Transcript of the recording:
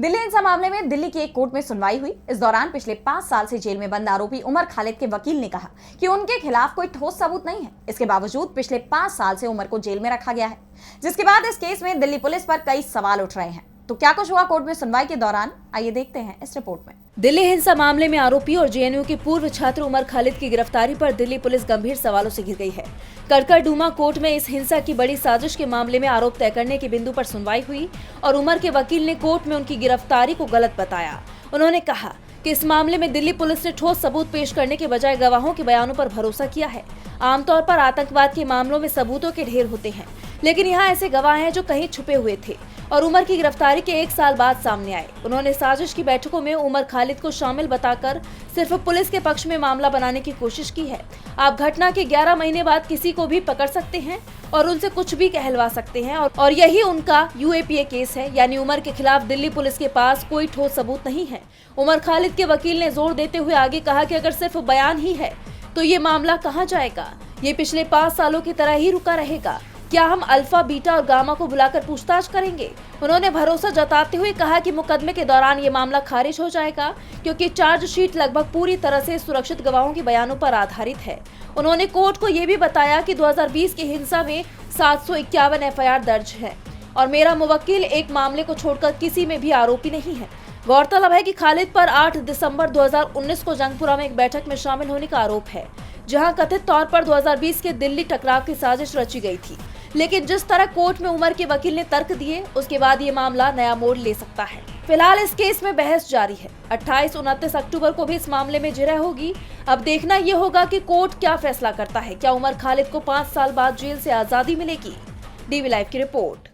दिल्ली हिंसा मामले में दिल्ली की एक कोर्ट में सुनवाई हुई। इस दौरान पिछले 5 साल से जेल में बंद आरोपी उमर खालिद के वकील ने कहा कि उनके खिलाफ कोई ठोस सबूत नहीं है। इसके बावजूद पिछले 5 साल से उमर को जेल में रखा गया है, जिसके बाद इस केस में दिल्ली पुलिस पर कई सवाल उठ रहे हैं। तो क्या कुछ हुआ कोर्ट में सुनवाई के दौरान, आइए देखते हैं इस रिपोर्ट में। दिल्ली हिंसा मामले में आरोपी और जेएनयू के पूर्व छात्र उमर खालिद की गिरफ्तारी पर दिल्ली पुलिस गंभीर सवालों से घिर गई है। कड़कड़डूमा कोर्ट में इस हिंसा की बड़ी साजिश के मामले में आरोप तय करने के बिंदु पर सुनवाई हुई और उमर के वकील ने कोर्ट में उनकी गिरफ्तारी को गलत बताया। उन्होंने कहा कि इस मामले में दिल्ली पुलिस ने ठोस सबूत पेश करने के बजाय गवाहों के बयानों पर भरोसा किया है। आमतौर पर आतंकवाद के मामलों में सबूतों के ढेर होते हैं, लेकिन यहाँ ऐसे गवाह हैं जो कहीं छुपे हुए थे और उमर की गिरफ्तारी के 1 साल बाद सामने आए। उन्होंने साजिश की बैठकों में उमर खालिद को शामिल बताकर सिर्फ पुलिस के पक्ष में मामला बनाने की कोशिश की है। आप घटना के 11 महीने बाद किसी को भी पकड़ सकते हैं और उनसे कुछ भी कहलवा सकते हैं और यही उनका यूएपीए केस है, यानी उमर के खिलाफ दिल्ली पुलिस के पास कोई ठोस सबूत नहीं है। उमर खालिद के वकील ने जोर देते हुए आगे कहा कि अगर सिर्फ बयान ही है तो ये मामला कहाँ जाएगा, ये पिछले 5 सालों की तरह ही रुका रहेगा। क्या हम अल्फा, बीटा और गामा को बुलाकर पूछताछ करेंगे? उन्होंने भरोसा जताते हुए कहा कि मुकदमे के दौरान ये मामला खारिज हो जाएगा, क्योंकि चार्जशीट लगभग पूरी तरह से सुरक्षित गवाहों के बयानों पर आधारित है। उन्होंने कोर्ट को ये भी बताया कि 2020 की हिंसा में 751 एफआईआर दर्ज है और मेरा मुवक्किल एक मामले को छोड़कर किसी में भी आरोपी नहीं है। गौरतलब है कि खालिद पर 8 दिसंबर 2019 को जंगपुरा में एक बैठक में शामिल होने का आरोप है, जहां कथित तौर पर 2020 के दिल्ली टकराव की साजिश रची गई थी। लेकिन जिस तरह कोर्ट में उमर के वकील ने तर्क दिए, उसके बाद ये मामला नया मोड़ ले सकता है। फिलहाल इस केस में बहस जारी है। 28-29 अक्टूबर को भी इस मामले में जिरह होगी। अब देखना ये होगा कि कोर्ट क्या फैसला करता है। क्या उमर खालिद को 5 साल बाद जेल से आजादी मिलेगी? डीवी लाइव की रिपोर्ट।